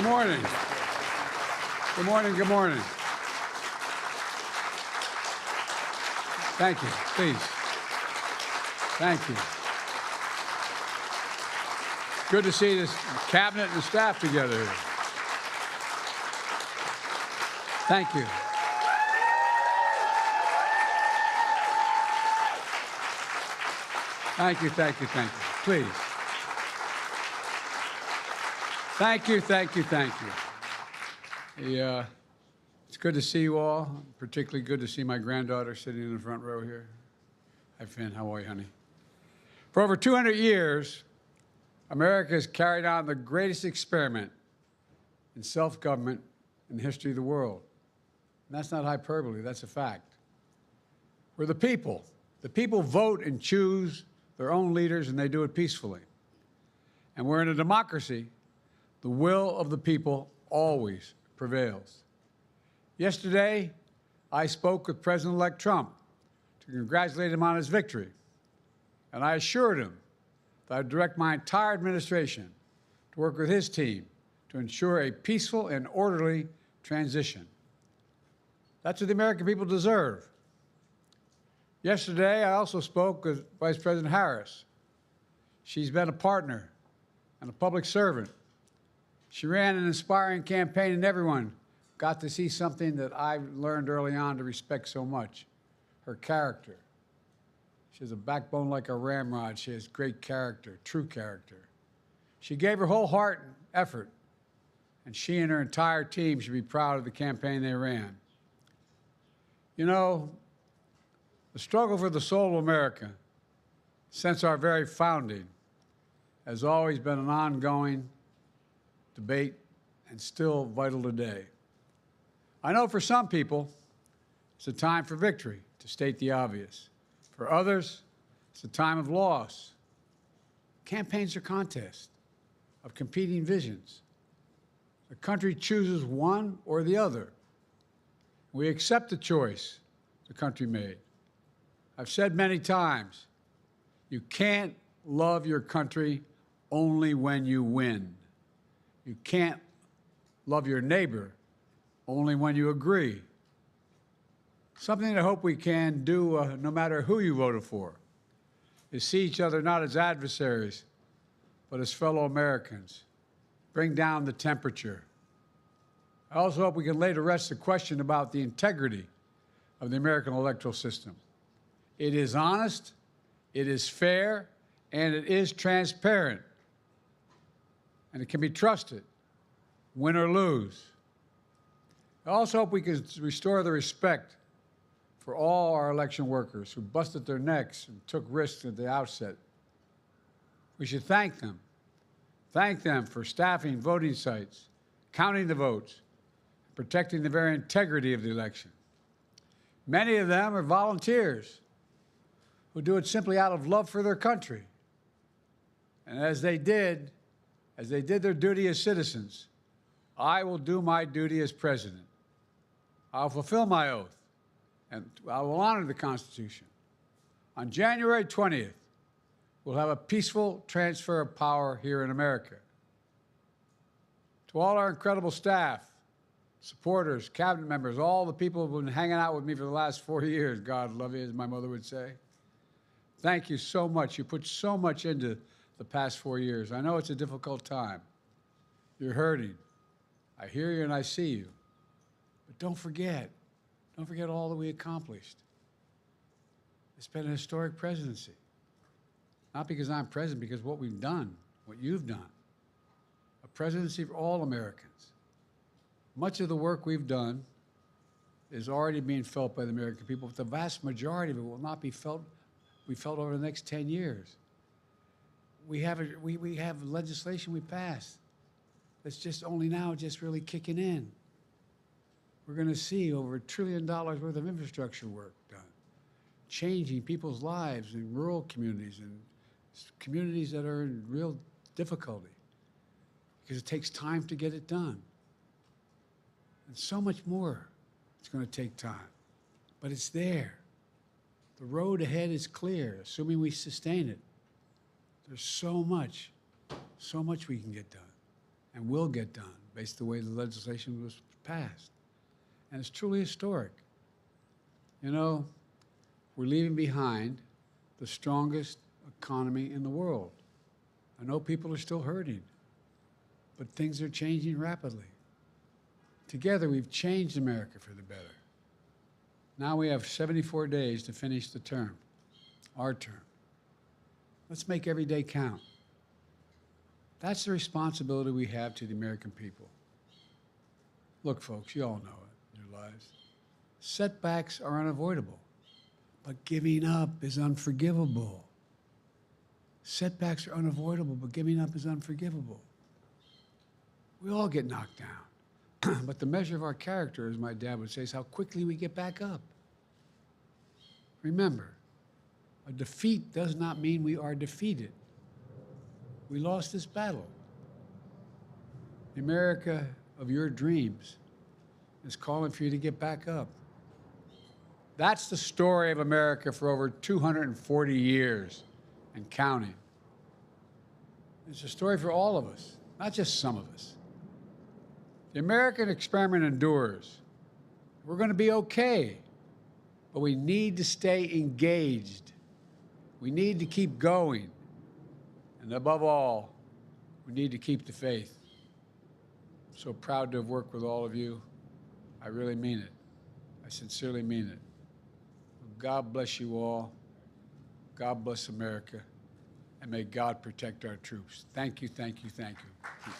morning. Good morning, good morning. Thank you, please. Thank you. Good to see this cabinet and the staff together here. Thank you. Thank you, thank you, thank you. Please. Thank you, thank you, thank you. It's good to see you all. Particularly good to see my granddaughter sitting in the front row here. Hi, Finn. How are you, honey? For over 200 years, America has carried on the greatest experiment in self-government in the history of the world. And that's not hyperbole, that's a fact. We're the people. The people vote and choose their own leaders, and they do it peacefully. And we're in a democracy. The will of the people always prevails. Yesterday, I spoke with President-elect Trump to congratulate him on his victory. And I assured him that I'd direct my entire administration to work with his team to ensure a peaceful and orderly transition. That's what the American people deserve. Yesterday, I also spoke with Vice President Harris. She's been a partner and a public servant. She ran an inspiring campaign, and everyone got to see something that I learned early on to respect so much, her character. She has a backbone like a ramrod. She has great character, true character. She gave her whole heart and effort, and she and her entire team should be proud of the campaign they ran. You know, the struggle for the soul of America, since our very founding, has always been an ongoing debate and still vital today. I know for some people, it's a time for victory, to state the obvious. For others, it's a time of loss. Campaigns are contests of competing visions. The country chooses one or the other. We accept the choice the country made. I've said many times, you can't love your country only when you win. You can't love your neighbor only when you agree. Something I hope we can do, no matter who you voted for, is see each other not as adversaries, but as fellow Americans. Bring down the temperature. I also hope we can lay to rest the question about the integrity of the American electoral system. It is honest, it is fair, and it is transparent. And it can be trusted, win or lose. I also hope we can restore the respect for all our election workers who busted their necks and took risks at the outset. We should thank them. Thank them for staffing voting sites, counting the votes, protecting the very integrity of the election. Many of them are volunteers who do it simply out of love for their country. And as they did their duty as citizens, I will do my duty as president. I'll fulfill my oath, and I will honor the Constitution. On January 20th, we'll have a peaceful transfer of power here in America. To all our incredible staff, supporters, cabinet members, all the people who've been hanging out with me for the last 4 years, God love you, as my mother would say. Thank you so much. You put so much into the past 4 years. I know it's a difficult time. You're hurting. I hear you and I see you. But don't forget all that we accomplished. It's been a historic presidency. Not because I'm president, because what we've done, what you've done. A presidency for all Americans. Much of the work we've done is already being felt by the American people, but the vast majority of it will not be felt over the next 10 years. We have legislation we passed that's just only now just really kicking in. We're going to see over $1 trillion worth of infrastructure work done, changing people's lives in rural communities and communities that are in real difficulty because it takes time to get it done. And so much more it's going to take time, but it's there. The road ahead is clear, assuming we sustain it. There's so much we can get done and will get done based on the way the legislation was passed. And it's truly historic. You know, we're leaving behind the strongest economy in the world. I know people are still hurting, but things are changing rapidly. Together, we've changed America for the better. Now we have 74 days to finish the term, our term. Let's make every day count. That's the responsibility we have to the American people. Look, folks, you all know it in your lives. Setbacks are unavoidable, but giving up is unforgivable. Setbacks are unavoidable, but giving up is unforgivable. We all get knocked down, but the measure of our character, as my dad would say, is how quickly we get back up. Remember, a defeat does not mean we are defeated. We lost this battle. The America of your dreams is calling for you to get back up. That's the story of America for over 240 years and counting. It's a story for all of us, not just some of us. The American experiment endures. We're going to be okay, but we need to stay engaged. We need to keep going. And above all, we need to keep the faith. I'm so proud to have worked with all of you. I really mean it. I sincerely mean it. God bless you all. God bless America. And may God protect our troops. Thank you, thank you, thank you.